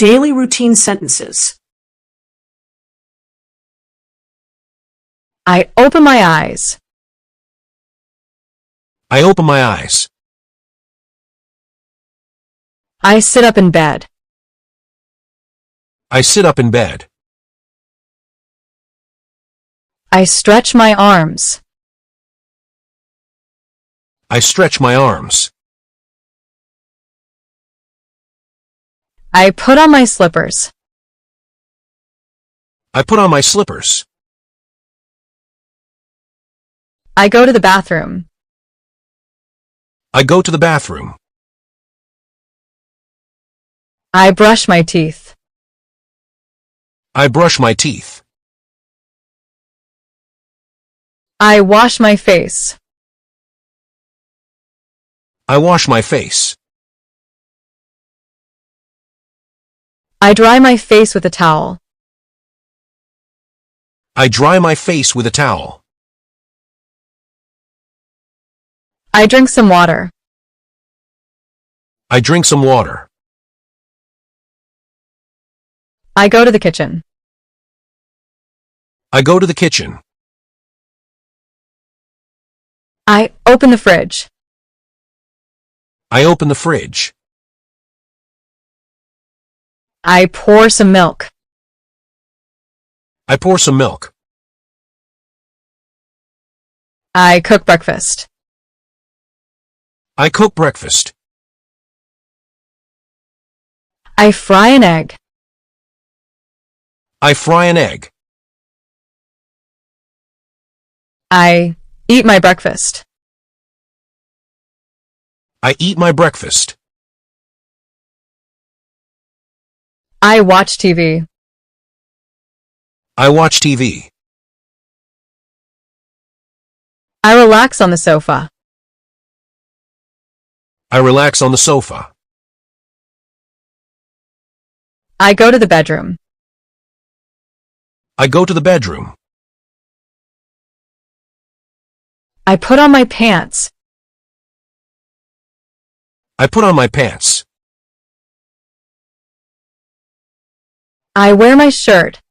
Daily routine sentences. I open my eyes. I open my eyes. I sit up in bed. I sit up in bed. I stretch my arms. I stretch my arms. I put on my slippers. I put on my slippers. I go to the bathroom. I go to the bathroom. I brush my teeth. I brush my teeth. I wash my face. I wash my face. I dry my face with a towel. I dry my face with a towel. I drink some water. I drink some water. I go to the kitchen. I go to the kitchen. I open the fridge. I open the fridge. I pour some milk. I pour some milk. I cook breakfast. I cook breakfast. I fry an egg. I fry an egg. I eat my breakfast. I eat my breakfast. I watch TV. I watch TV. I relax on the sofa. I relax on the sofa. I go to the bedroom. I go to the bedroom. I put on my pants. I put on my pants. I wear my shirt.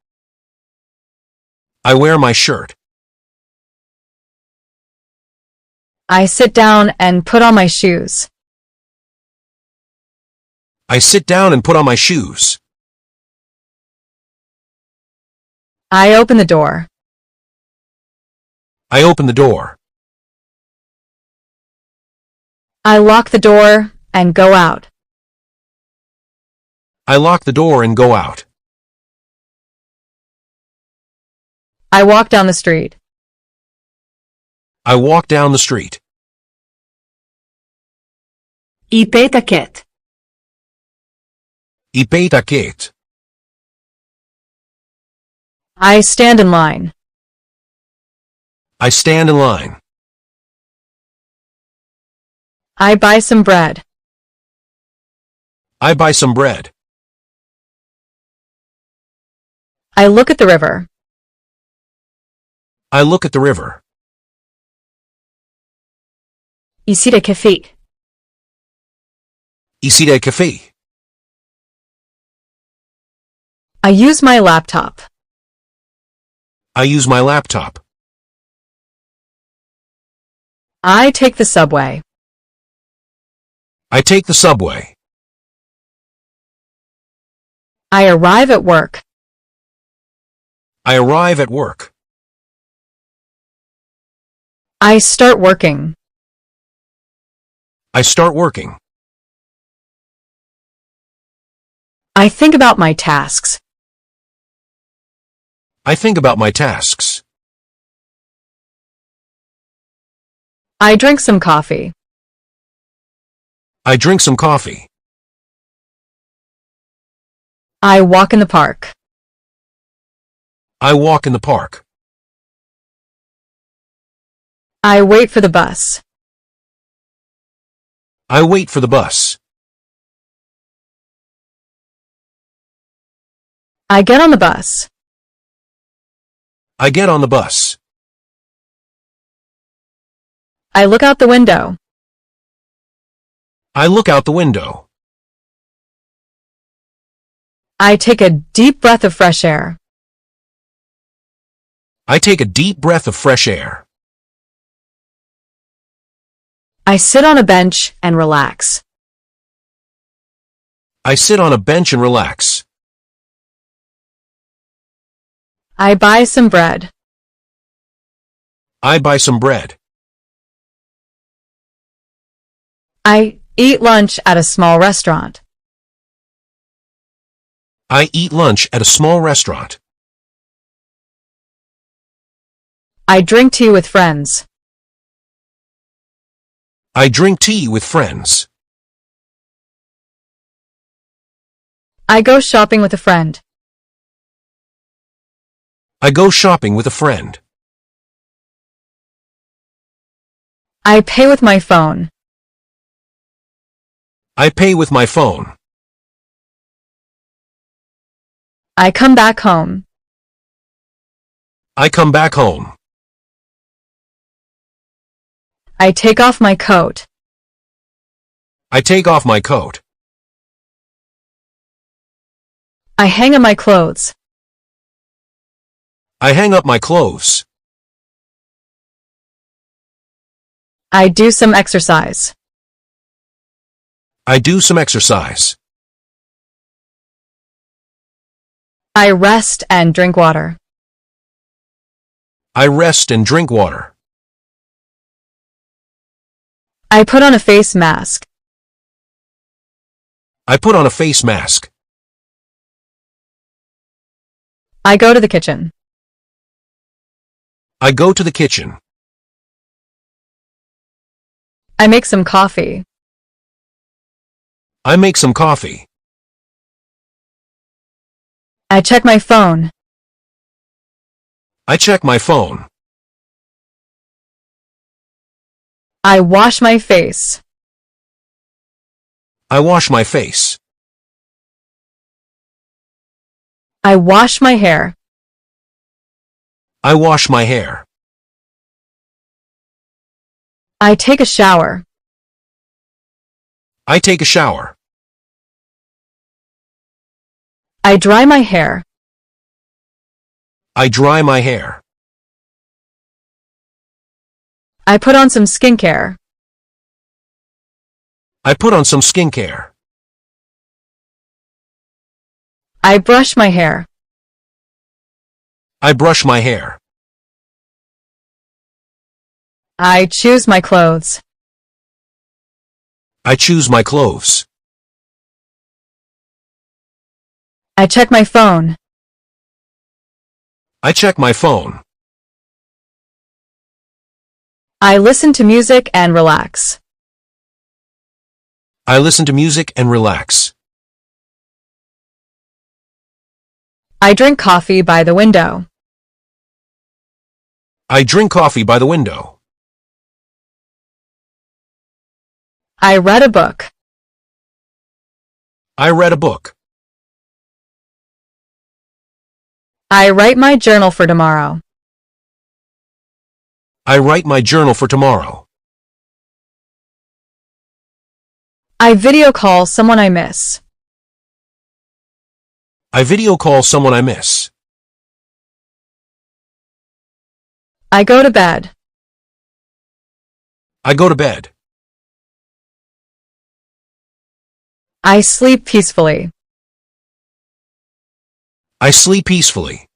I wear my shirt. I sit down and put on my shoes. I sit down and put on my shoes. I open the door. I open the door. I lock the door and go out. I lock the door and go out. I walk down the street. I walk down the street. Είπε τα κετ. Είπε τα κετ. I stand in line. I stand in line. I buy some bread. I buy some bread. I look at the river. I look at the river. يصير كافيه. يصير كافيه. I use my laptop. I use my laptop. I take the subway. I take the subway. I arrive at work. I arrive at work. I start working. I start working. I think about my tasks. I think about my tasks. I drink some coffee. I drink some coffee. I walk in the park. I walk in the park. I wait for the bus. I wait for the bus. I get on the bus. I get on the bus. I look out the window. I look out the window. I take a deep breath of fresh air. I take a deep breath of fresh air. I sit on a bench and relax. I sit on a bench and relax. I buy some bread. I buy some bread. I eat lunch at a small restaurant. I eat lunch at a small restaurant. I drink tea with friends. I drink tea with friends. I go shopping with a friend. I go shopping with a friend. I pay with my phone. I pay with my phone. I come back home. I come back home. I take off my coat. I take off my coat. I hang up my clothes. I hang up my clothes. I do some exercise. I do some exercise. I rest and drink water. I rest and drink water. I put on a face mask. I put on a face mask. I go to the kitchen. I go to the kitchen. I make some coffee. I make some coffee. I check my phone. I check my phone. I wash my face. I wash my face. I wash my hair. I wash my hair. I take a shower. I take a shower. I dry my hair. I dry my hair. I put on some skincare. I put on some skincare. I brush my hair. I brush my hair. I choose my clothes. I choose my clothes. I check my phone. I check my phone. I listen to music and relax. I listen to music and relax. I drink coffee by the window. I drink coffee by the window. I read a book. I read a book. I write my journal for tomorrow. I write my journal for tomorrow. I video call someone I miss. I video call someone I miss. I go to bed. I go to bed. I sleep peacefully. I sleep peacefully.